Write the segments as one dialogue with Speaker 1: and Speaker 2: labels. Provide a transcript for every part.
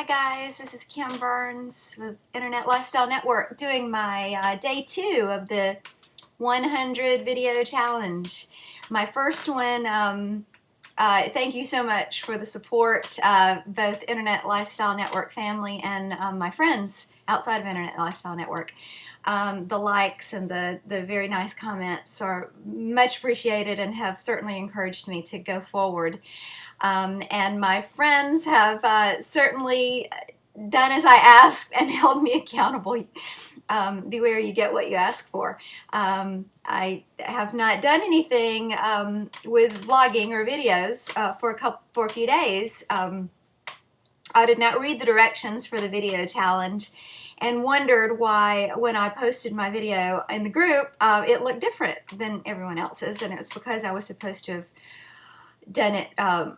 Speaker 1: Hi guys, this is Kim Burns with Internet Lifestyle Network doing my day 2 of the 100 video challenge. My first one, thank you so much for the support, both Internet Lifestyle Network family and my friends outside of Internet Lifestyle Network. The likes and the very nice comments are much appreciated and have certainly encouraged me to go forward. And my friends have certainly done as I asked and held me accountable. Beware, you get what you ask for. I have not done anything with vlogging or videos for a few days. I did not read the directions for the video challenge and wondered why when I posted my video in the group it looked different than everyone else's, and it was because I was supposed to have done it,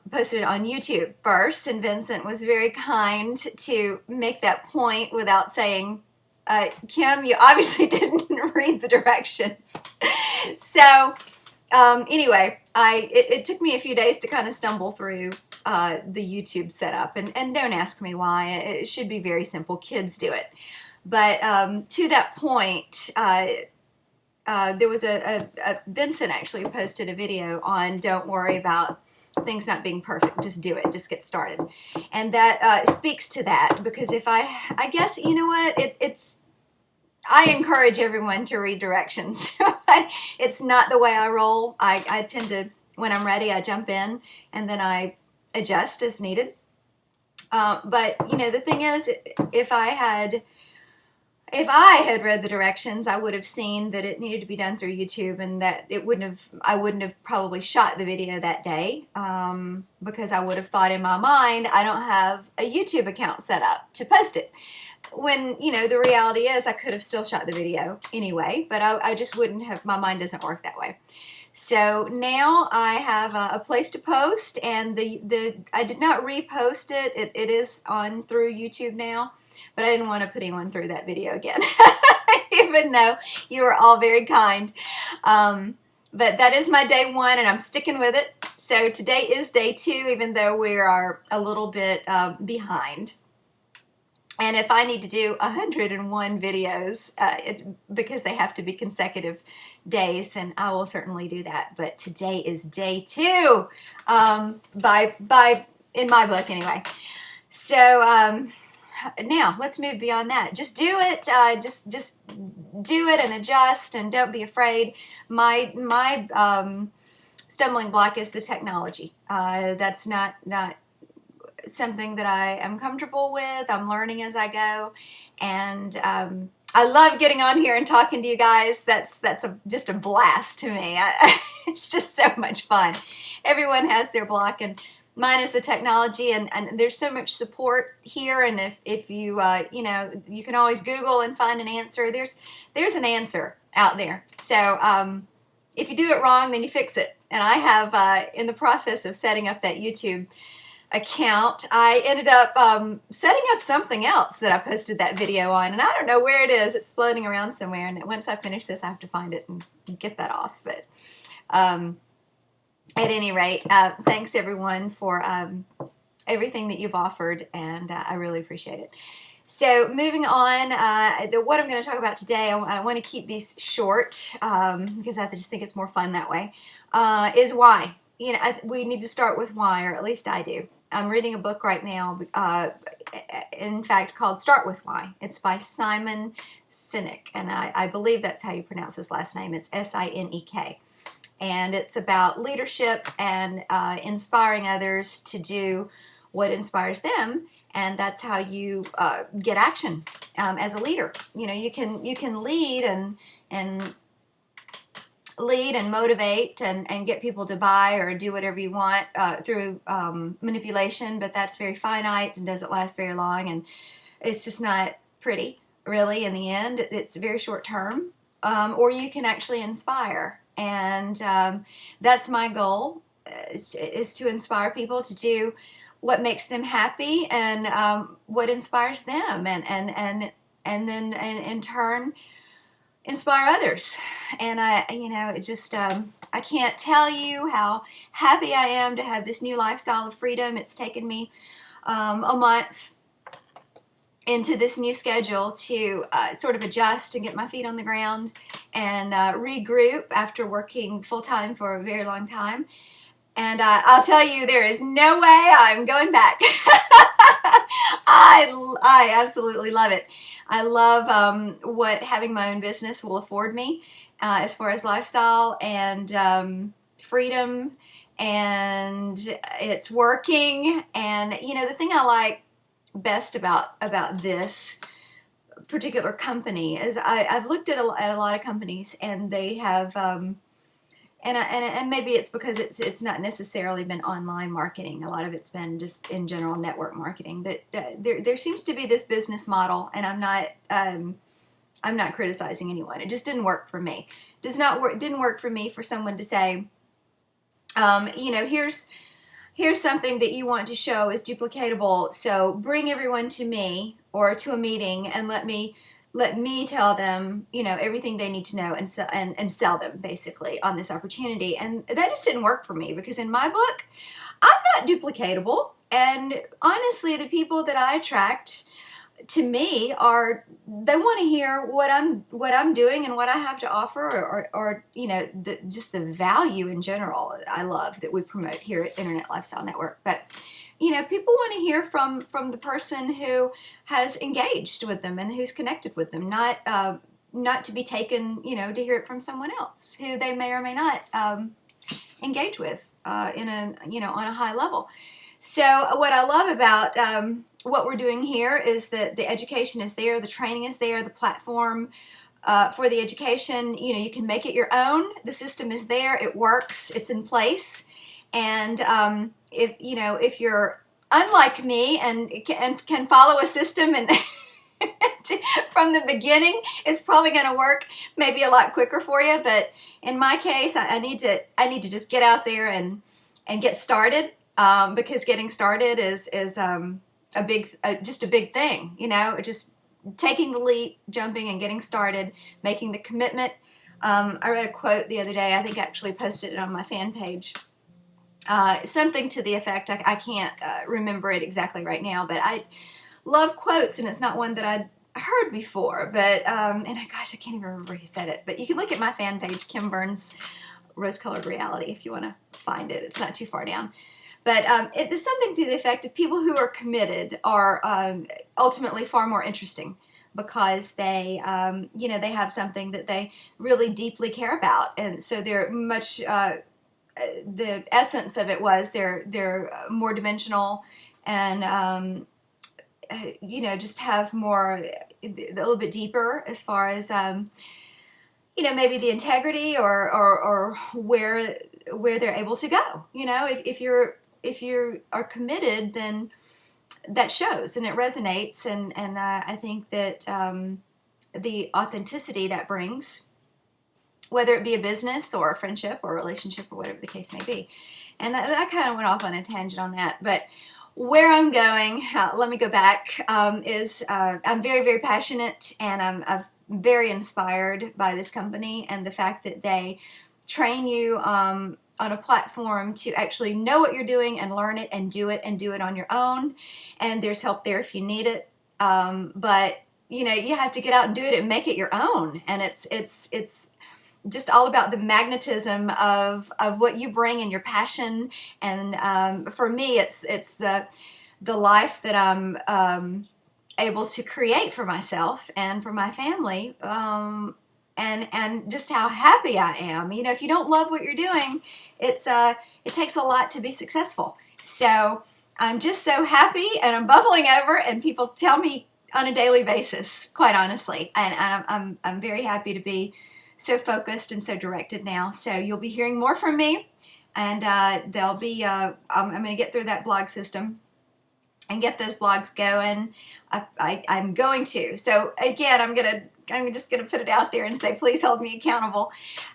Speaker 1: posted it on YouTube first, and Vincent was very kind to make that point without saying, Kim, you obviously didn't read the directions. So anyway, it took me a few days to kind of stumble through the YouTube setup, and don't ask me why. It should be very simple. Kids do it. But to that point, there was Vincent actually posted a video on don't worry about things not being perfect, just do it, just get started. And that speaks to that, because if I guess, you know what, I encourage everyone to read directions. It's not the way I roll. I tend to, when I'm ready, I jump in and then I adjust as needed. But you know, the thing is, if I had read the directions, I would have seen that it needed to be done through YouTube, and that I wouldn't have probably shot the video that day, because I would have thought in my mind, I don't have a YouTube account set up to post it. When, you know, the reality is I could have still shot the video anyway, but I just wouldn't have, my mind doesn't work that way. So now I have a place to post, and I did not repost it. It is on through YouTube now. But I didn't want to put anyone through that video again, even though you were all very kind. But that is my day 1, and I'm sticking with it. So today is day 2, even though we are a little bit behind. And if I need to do 101 videos, because they have to be consecutive days, then I will certainly do that. But today is day 2, in my book anyway. So now let's move beyond that. Just do it. Just do it and adjust, and don't be afraid. My stumbling block is the technology. That's not something that I am comfortable with. I'm learning as I go, and I love getting on here and talking to you guys. That's just a blast to me. It's just so much fun. Everyone has their block, and mine is the technology, and there's so much support here. And if you you know, you can always Google and find an answer. There's an answer out there. So if you do it wrong, then you fix it. And I have in the process of setting up that YouTube account, I ended up setting up something else that I posted that video on, and I don't know where it is. It's floating around somewhere, and once I finish this, I have to find it and get that off. But at any rate, thanks everyone for everything that you've offered, and I really appreciate it. So moving on, what I'm going to talk about today, I want to keep these short because I just think it's more fun that way, is why. You know, we need to start with why, or at least I do. I'm reading a book right now, in fact, called Start With Why. It's by Simon Sinek, and I believe that's how you pronounce his last name. It's S-I-N-E-K. And it's about leadership and inspiring others to do what inspires them, and that's how you get action as a leader. You know, you can lead and motivate and get people to buy or do whatever you want through manipulation, but that's very finite and doesn't last very long, and it's just not pretty, really. In the end, it's very short term. Or you can actually inspire. And that's my goal, is to inspire people to do what makes them happy, and what inspires them, and then in turn inspire others. And you know, it just I can't tell you how happy I am to have this new lifestyle of freedom. It's taken me a month into this new schedule to sort of adjust and get my feet on the ground and regroup after working full-time for a very long time. And I'll tell you, there is no way I'm going back. I absolutely love it. I love what having my own business will afford me as far as lifestyle and freedom, and it's working. And you know, the thing I like best about this particular company is I've looked at a lot of companies, and they have and maybe it's because it's not necessarily been online marketing. A lot of it's been just in general network marketing. But there seems to be this business model, and I'm not criticizing anyone. It just didn't work for me. Didn't work for me for someone to say, you know, here's something that you want to show is duplicatable. So bring everyone to me or to a meeting and let me tell them, you know, everything they need to know and sell them basically on this opportunity. And that just didn't work for me, because in my book, I'm not duplicatable. And honestly, the people that I attract to me they want to hear what I'm doing and what I have to offer, or you know, just the value in general I love that we promote here at Internet Lifestyle Network. But you know, people want to hear from the person who has engaged with them and who's connected with them, not to be taken, you know, to hear it from someone else who they may or may not engage with in a, you know, on a high level. So what I love about what we're doing here is that the education is there, the training is there, the platform for the education, you know, you can make it your own. The system is there, it works, it's in place. And if you're unlike me and can follow a system and from the beginning, it's probably going to work maybe a lot quicker for you. But in my case, I need to just get out there and get started, because getting started is just a big thing. You know, just taking the leap, jumping and getting started, making the commitment. I read a quote the other day. I think I actually posted it on my fan page. Something to the effect, I can't remember it exactly right now, but I love quotes, and it's not one that I'd heard before, but, and gosh, I can't even remember who said it, but you can look at my fan page, Kim Burns, Rose Colored Reality, if you want to find it. It's not too far down. But it's something to the effect of people who are committed are ultimately far more interesting, because they, you know, they have something that they really deeply care about, and so they're much... the essence of it was they're more dimensional, and you know, just have more, a little bit deeper as far as you know, maybe the integrity or where they're able to go. You know, if you are committed, then that shows and it resonates, and I think that the authenticity that brings, whether it be a business or a friendship or a relationship or whatever the case may be. And that kind of went off on a tangent on that. But where I'm going, let me go back, is I'm very, very passionate, and I'm very inspired by this company and the fact that they train you on a platform to actually know what you're doing and learn it and do it on your own. And there's help there if you need it. But, you know, you have to get out and do it and make it your own. And it's just all about the magnetism of what you bring and your passion. And for me, it's the life that I'm able to create for myself and for my family, and just how happy I am. You know, if you don't love what you're doing, it takes a lot to be successful. So I'm just so happy, and I'm bubbling over, and people tell me on a daily basis, quite honestly, and I'm very happy to be so focused and so directed now. So you'll be hearing more from me, and they'll be I'm going to get through that blog system and get those blogs going. I'm going to. So again, I'm just going to put it out there and say, please hold me accountable.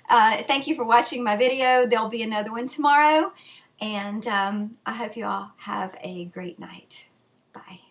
Speaker 1: Thank you for watching my video. There'll be another one tomorrow, and I hope you all have a great night. Bye.